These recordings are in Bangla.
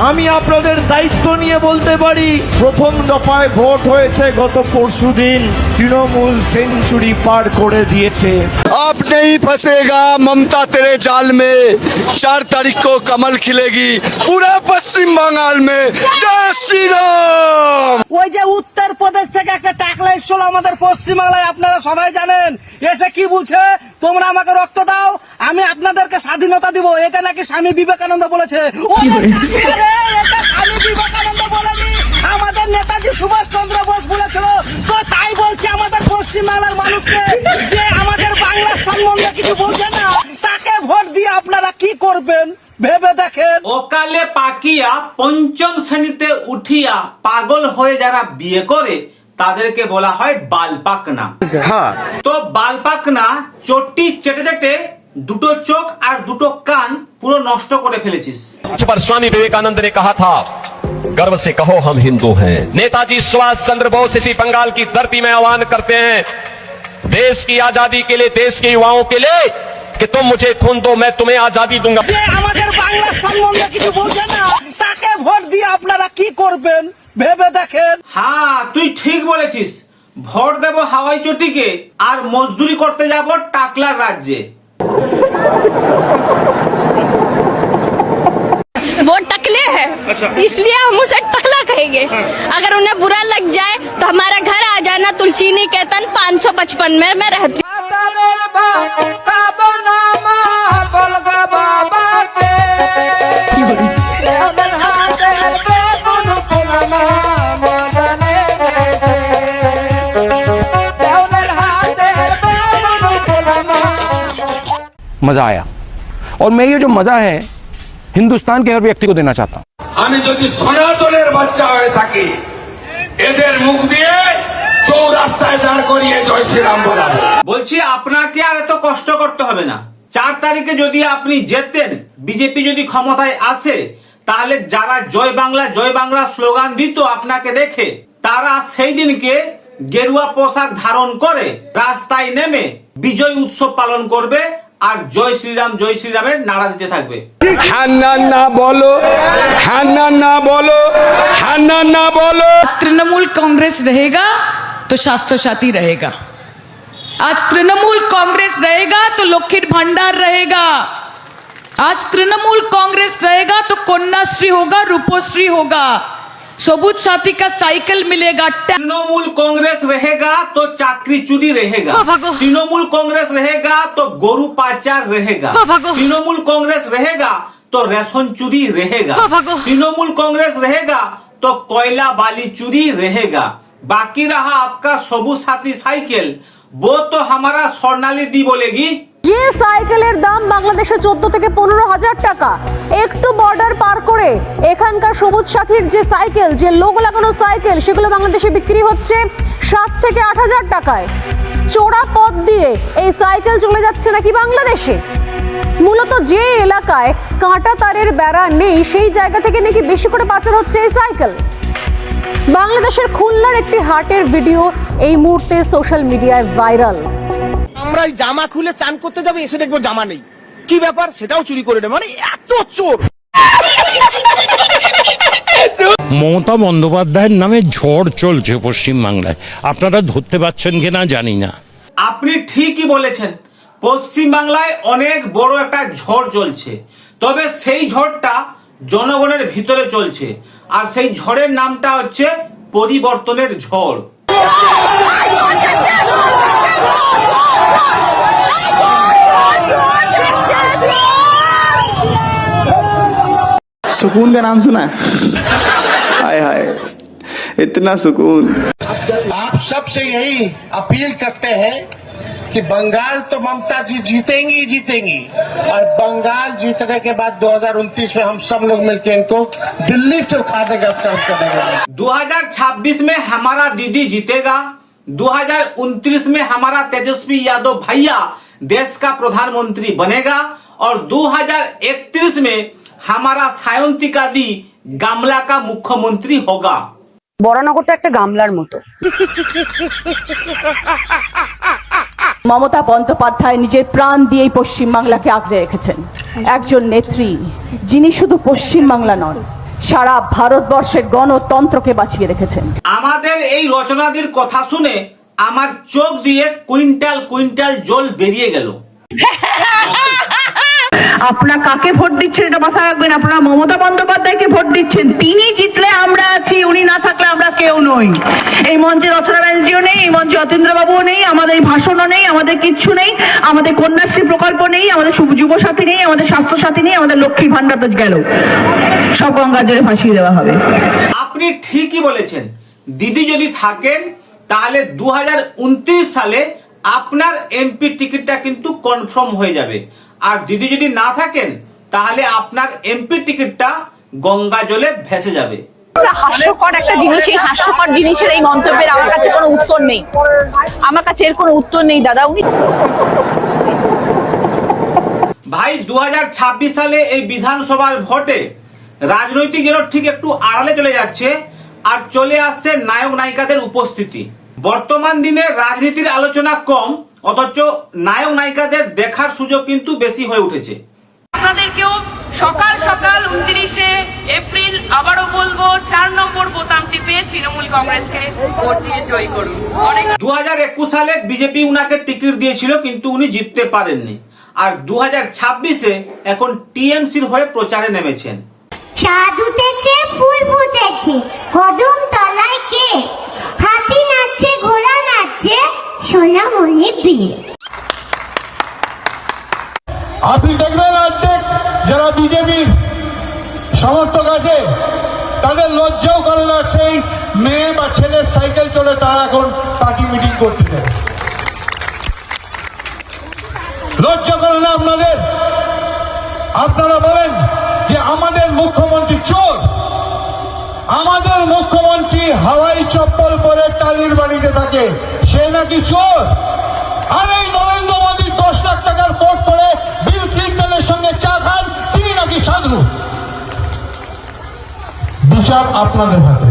আমি আপনাদের দায়িত্ব নিয়ে বলতে পারি, প্রথম দফায় ভোট হয়েছে গত পরশুদিন, তৃণমূল সেঞ্চুরি পার করে দিয়েছে। आप नहीं फंसेगा ममता तेरे जाल में, 4 तारीख को कमल खिलेगी पूरा पश्चिम बंगाल में। जय श्री राम। ওই যে উত্তরপ্রদেশ থেকে একটা টাকলা এসেছিল আমাদের পশ্চিমবাংলায়, আপনারা সবাই জানেন, এসে কি বলছে, তোমরা আমাকে রক্ত দাও, আমি আপনাদেরকে স্বাধীনতা দিব। এটা নাকি স্বামী বিবেকানন্দ বলেছে। এটা স্বামী বিবেকানন্দ বলেনি, আমাদের নেতাজি সুভাষ চন্দ্র বোস বলেছিল। তো তাই বলছি আমাদের পশ্চিমবাংলার মানুষকে, যে আমাদের বাংলার সম্বন্ধে কিছু বোঝে না, তাকে ভোট দিয়ে আপনারা কি করবেন ভেবে দেখেন। অকালে পাকিয়া পঞ্চম শ্রেণীতে উঠিয়া পাগল হয়ে যারা বিয়ে করে তাদেরকে বলা হয় বালপাকনা। हाँ তো বালপাকনা চটি চেটে চেটে দুটো চোখ আর দুটো কান পুরো নষ্ট করে ফেলেছিস। पर स्वामी विवेकानंद ने कहा था, गर्व से कहो हम हिंदू हैं। नेताजी सुभाष चंद्र बोस इसी बंगाल की धरती में आह्वान करते हैं देश की आजादी के लिए, देश के युवाओं के लिए, कि तुम मुझे खून दो मैं तुम्हें आजादी दूंगा। যে আমাদের বাংলার সম্বন্ধে কিছু বোঝে না, তাকে ভোট দিয়ে আপনারা কি করবেন ভেবে দেখেন। হ্যাঁ, তুই ঠিক বলেছিস। ভোট দেব হাওয়াই চটিকে আর মজদুরি করতে যাব টাকলার রাজ্যে। वो टकले है, इसलिए हम उसे टकला कहेंगे। अगर उन्हें बुरा लग जाए तो हमारा घर आ जाना, तुलसी निकेतन 555 में मैं रहती। मजा आया, और मैं ये जो मजा है हिंदुस्तान के हर व्यक्ति को देना चाहता हूँ। আমি যদি সনাতনের বাচ্চা হয়ে থাকি, এদের মুখ দিয়ে চৌরাস্তায় দাঁড় করিয়ে জয় শ্রীরাম বলাবো। বলছি আপনাকে আর এত কষ্ট করতে হবে না। 4 তারিখে যদি আপনি জেতেন, বিজেপি যদি ক্ষমতায় আসে, তাহলে যারা জয় বাংলা স্লোগান দিত আপনাকে দেখে, তারা সেই দিনকে গেরুয়া পোশাক ধারণ করে রাস্তায় নেমে বিজয় উৎসব পালন করবে আর জয় শ্রীরামের নারা দিতে থাকবে। हाना ना बोलो, हाना ना बोलो, हाना ना बोलो। आज तृणमूल कांग्रेस रहेगा तो स्वास्थ्य साथी रहेगा, आज तृणमूल कांग्रेस रहेगा तो लक्ष्मीर भंडार रहेगा, आज तृणमूल कांग्रेस रहेगा तो कन्याश्री होगा, रूपश्री होगा, सबूत साथी का साइकिल मिलेगा। तृणमूल कांग्रेस रहेगा तो चाकरी चुरी रहेगा, तृणमूल कांग्रेस रहेगा तो गोरु पाचार रहेगा, तृणमूल कांग्रेस रहेगा तो रेशन चुरी रहेगा, तृणमूल कांग्रेस रहेगा तो कोयला बाली चुरी रहेगा। बाकी रहा आपका सबूत साथी साइकिल, वो तो हमारा स्वर्णाली दी बोलेगी। যে সাইকেলের দাম বাংলাদেশে 14 থেকে 15,000 টাকা, একটু বর্ডার পার করে এখানকার সবুজ সাথীর যে সাইকেল, যে লোগো লাগানো সাইকেল, সেগুলো বাংলাদেশে বিক্রি হচ্ছে 7 থেকে 8,000 টাকায়। চোরা পথ দিয়ে এই সাইকেল চলে যাচ্ছে নাকি বাংলাদেশে। মূলত যে এলাকায় কাঁটা তারের বেড়া নেই, সেই জায়গা থেকে নাকি বেশি করে পাচার হচ্ছে এই সাইকেল। বাংলাদেশের খুলনার একটি হাটের ভিডিও এই মুহূর্তে সোশ্যাল মিডিয়ায় ভাইরাল। আমরা জামা খুলে চান করতে যাবো, এসে দেখবো জামা নেই, কি ব্যাপার, সেটাও চুরি করে নেবে, মানে এত চোর। মমতা বন্দ্যোপাধ্যায়ের নামে ঝড় চলছে পশ্চিমবাংলায়, আপনারা ধরতে পারছেন কিনা জানি না। আপনি ঠিকই বলেছেন, পশ্চিমবাংলায় অনেক বড় একটা ঝড় চলছে, তবে সেই ঝড়টা জনগণের ভিতরে চলছে, আর সেই ঝড়ের নামটা হচ্ছে পরিবর্তনের ঝড়। सुकून का नाम सुना है? हाय हाय, इतना सुकून। आप सबसे यही अपील करते हैं कि बंगाल तो ममता जी जीतेंगी ही जीतेंगी, और बंगाल जीतने के बाद 2029 में हम सब लोग मिलकर इनको दिल्ली से उठा देगा। 2026 में हमारा दीदी जीतेगा, 2029 में हमारा तेजस्वी यादव भैया देश का प्रधानमंत्री बनेगा, और 2031 में हमारा सायंतिका दी गामला का मुख्यमंत्री होगा। বরানগরটা একটা গামলার মতো। মমতা বন্দ্যোপাধ্যায় নিজের প্রাণ দিয়েই পশ্চিমবাংলাকে আগলে রেখেছেন। একজন নেত্রী যিনি শুধু পশ্চিমবাংলা নন, সারা ভারতবর্ষের গণতন্ত্রকে বাঁচিয়ে রেখেছেন। আমাদের এই রচনাদির কথা শুনে আমার চোখ দিয়ে কুইন্টাল কুইন্টাল জল বেরিয়ে গেল। আপনারা কাকে ভোট দিচ্ছেন এটা মাথায় রাখবেন। আপনারা মমতা বন্দ্যোপাধ্যায়কে ভোট দিচ্ছেন। তিনি জিতলে আমরা আছি, উনি না থাকলে আমরা কেউ নই। এই মঞ্চে রচনা ব্যানার্জিও নেই, এই মঞ্চে অতীন্দ্র বাবুও নেই, আমাদের এই ভাষণও নেই, আমাদের কিচ্ছু নেই, আমাদের কন্যাশ্রী প্রকল্প নেই, আমাদের যুব সাথী নেই, আমাদের স্বাস্থ্য সাথী নেই, আমাদের লক্ষ্মীর ভান্ডার তো গেল, সব গঙ্গার জলে ভাসিয়ে দেওয়া হবে। আপনি ঠিকই বলেছেন। দিদি যদি থাকেন তাহলে 2029 সালে আপনার এমপি টিকিটটা কিন্তু কনফার্ম হয়ে যাবে। আর দিদি যদি না থাকেন তাহলে আপনার এমপি টিকিটটা গঙ্গা জলে ভেসে যাবে। হাস্যকর একটা জিনিস, এই হাস্যকর জিনিসের এই মন্তব্যের আমার কাছে কোনো উত্তর নেই। আমার কাছে এর কোনো উত্তর নেই দাদা। উনি ভাই 2026 সালে এই বিধানসভার ভোটে রাজনৈতিক যেন ঠিক একটু আড়ালে চলে যাচ্ছে আর চলে আসছে নায়ক নায়িকাদের উপস্থিতি। বর্তমান দিনে রাজনীতির আলোচনা কম, অথচ নায়ক নায়িকাদের দেখার সুযোগ কিন্তু বেশি হয়ে উঠেছে। আপনাদেরকেও সকাল সকাল 29শে এপ্রিল আবারও বলবো 4 নম্বর বোতাম টিপে তৃণমূল কংগ্রেসকে ভোট দিয়ে জয় করুন। 2021 সালে বিজেপি উনাকে টিকিট দিয়েছিল কিন্তু উনি জিততে পারেননি। আর 2026-এ এখন টিএমসির হয়ে প্রচারে নেমেছেন। চাঁদ উঠেছে, ফুল ফুটেছে, কদম তলায় কে, হাতি নাচছে, ঘোড়া নাচছে, সোনামণি বিয়ে। আপনি দেখবেন আজকে যারা বিজেপির সমর্থক আছে তাদের লজ্জাও করে না, সেই মেয়ে বা ছেলের সাইকেল চলে তারা এখন পার্টি মিটিং করতে যায়। লজ্জা করে না আপনাদের? আপনারা বলেন যে আমাদের মুখ্যমন্ত্রী চোর, আমাদের মুখ্যমন্ত্রী হাওয়াই চপ্পল পরে টালির বাড়িতে থাকে, সে নাকি চোর। আর এই নরেন্দ্র মোদী 10 লাখ টাকার কোট পরে বিল ক্লিন্টনের সঙ্গে চা খান, তিনি নাকি সাধু। বিচার আপনাদের হাতে।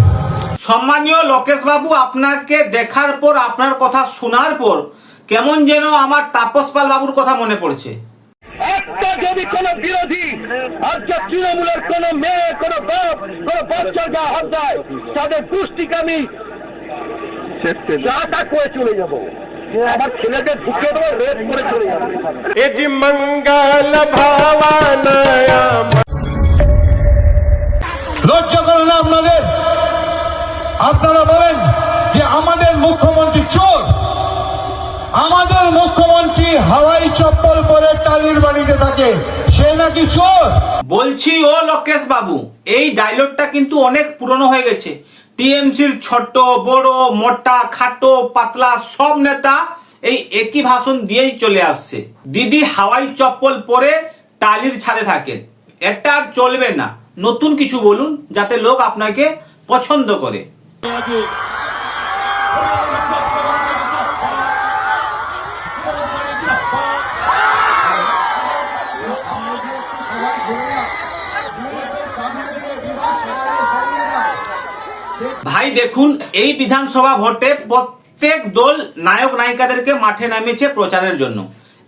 সম্মানীয় লোকেশ বাবু, আপনাকে দেখার পর, আপনার কথা শোনার পর কেমন যেন আমার তাপস পাল বাবুর কথা মনে পড়ছে। একটা যদি কোন বিরোধী আজকে তৃণমূলের কোন মেয়ে, কোন বাপ, কোন বাচ্চার গায়ে হাত দেয়, তাদের পুষ্টিকে আমি যা করে চলে যাব। আমার ছেলেকে ঢুকে দেবো, রেপ করে চলে যাবে। এটি মঙ্গল ভাবানায়া। লজ্জা করে না আপনাদের? আপনারা বলেন যে আমাদের মুখ্যমন্ত্রী চোর, আমাদের মুখ্যমন্ত্রী হাওয়াই চপ্পল পরে টালির বাড়িতে থাকে, সে নাকি চোর। বলছি ও লোকেশ বাবু, এই ডায়লগটা কিন্তু অনেক পুরনো হয়ে গেছে। টিএমসির ছোট বড় মোটা খাটো পাতলা সব নেতা এই একই ভাষণ দিয়েই চলে আসছে। দিদি হাওয়াই চপ্পল পরে টালির ছাদে থাকেন, এটা আর চলবে না। নতুন কিছু বলুন যাতে লোক আপনাকে পছন্দ করে। ভাই দেখুন, এই বিধানসভা ভোটে প্রত্যেক দল নায়ক নায়িকাদেরকে মাঠে নামিয়েছে প্রচারের জন্য।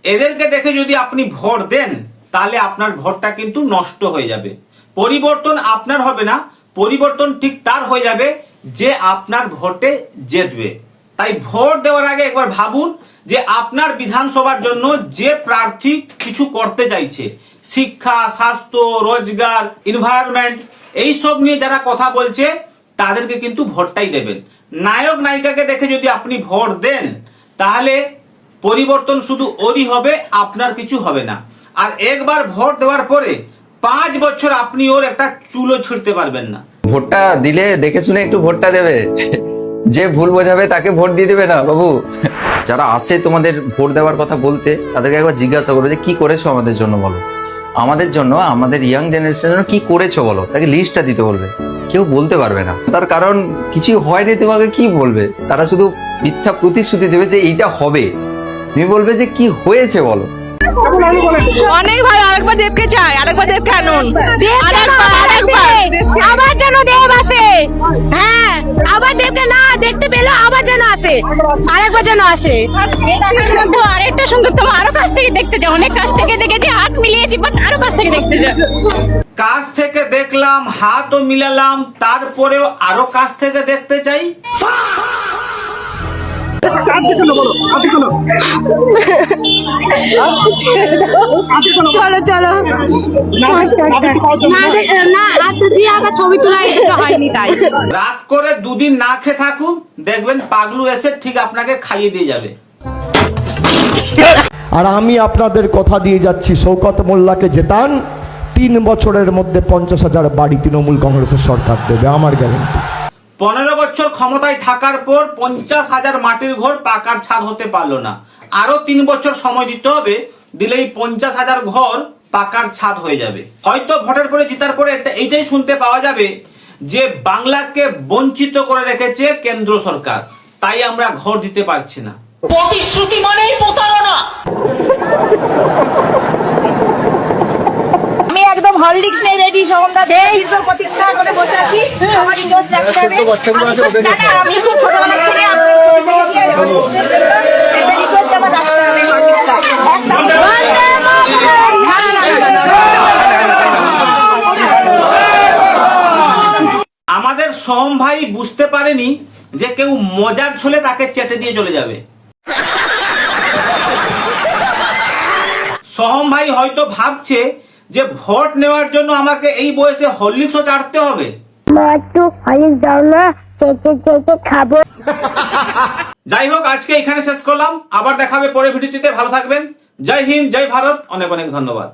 এদেরকে দেখে যদি আপনি ভোট দেন তাহলে আপনার ভোটটা কিন্তু নষ্ট হয়ে যাবে। পরিবর্তন আপনার হবে না, পরিবর্তন ঠিক তার হয়ে যাবে যে আপনার ভোটে জিতবে। তাই ভোট দেওয়ার আগে একবার ভাবুন যে আপনার বিধানসভার জন্য যে প্রার্থী কিছু করতে চাইছে, শিক্ষা, স্বাস্থ্য, রোজগার, এনভায়রনমেন্ট, এইসব নিয়ে যারা কথা বলছে তাদেরকে কিন্তু ভোটটাই দেবেন। নায়ক নায়িকাকে দেখে যদি আপনি ভোট দেন তাহলে পরিবর্তন শুধু ওরই হবে, আপনার কিছু হবে না। আর একবার ভোট দেওয়ার পরে 5 বছর আপনি ওর একটা চুলও ছিঁড়তে পারবেন না। ভোটটা দিলে দেখে শুনে একটু ভোটটা দেবে, যে ভুল বোঝাবে তাকে ভোট দিয়ে দেবে না বাবু। যারা আসে তোমাদের ভোট দেওয়ার কথা বলতে, তাদেরকে একবার জিজ্ঞাসা করো যে কি করেছো আমাদের জন্য, বলো আমাদের জন্য, আমাদের ইয়াং জেনারেশনের জন্য কি করেছো বলো, তাকে লিস্টটা দিতে বলবে। কেউ বলতে পারবে না, তার কারণ কিছু হয়নি, তোমাকে কি বলবে? তারা শুধু মিথ্যা প্রতিশ্রুতি দেবে যে এইটা হবে, তুমি বলবে যে কি হয়েছে বলো। অনেক ভালো, আরেকবার দেবকে চাই, আরেকবার দেবকে আনুন, আরেকবার আবার যেন দেব আসে। হ্যাঁ, আবার দেবকে না দেখতে পেলো আবার যেন আসে, আরেকবার যেন আসে। আরেকটা সুন্দর, তোমার আরো কাছ থেকে দেখতে যাও, অনেক কাছ থেকে দেখেছি, হাত মিলিয়েছি, বাট আরো কাছ থেকে দেখতে যাও। কাছ থেকে দেখলাম, হাতও মিলালাম, তারপরেও আরো কাছ থেকে দেখতে চাই। চলো চলো না, হাত দিয়ে আবার ছবি তোলা হয়নি তাই। রাত করে দুদিন না খেয়ে থাকুন, দেখবেন পাগলু এসে ঠিক আপনাকে খাইয়ে দিয়ে যাবে। আর আমি আপনাদের কথা দিয়ে যাচ্ছি, শওকত মোল্লাকে জেতান, 3 বছরের মধ্যে 50,000 বাড়ি তৃণমূল কংগ্রেসের সরকার দেবে, আমার গ্যারান্টি। 15 বছর ক্ষমতায় থাকার পর 50,000 মাটির ঘর পাকার ছাদ হতে পারলো না। আরো 3 বছর সময় দিতে হবে, দিলেই 50,000 ঘর পাকার ছাদ হয়ে যাবে। হয়তো ভোটের পরে জিতার পরে এইটাই শুনতে পাওয়া যাবে যে বাংলাকে বঞ্চিত করে রেখেছে কেন্দ্র সরকার, তাই আমরা ঘর দিতে পারছি না। প্রতিশ্রুতি মানেই প্রতারণা। আমি একদম হরলিক্স নেই রেডি, সোমদা দীর্ঘ প্রতীক্ষা করে বসে আছি। আমার ইন্টারেস্ট লাগতে হবে। না আমি খুব ছোটবেলা থেকে একটা রিকোয়েস্ট আমার রাখতে হবে হরলিক্সটা একদম। আমাদের সোহম ভাই বুঝতে পারেনি যে কেউ মজার ছলে তাকে চেটে দিয়ে চলে যাবে। সোহম ভাই হয়তো ভাবছে যে ভোট নেওয়ার জন্য আমাকে এই বয়সে হরলিক্সও চাটতে হবে। যাই হোক, আজকে এখানে শেষ করলাম, আবার দেখাবে পরের ভিডিওতে। ভালো থাকবেন, জয় হিন্দ, জয় ভারত, অনেক অনেক ধন্যবাদ।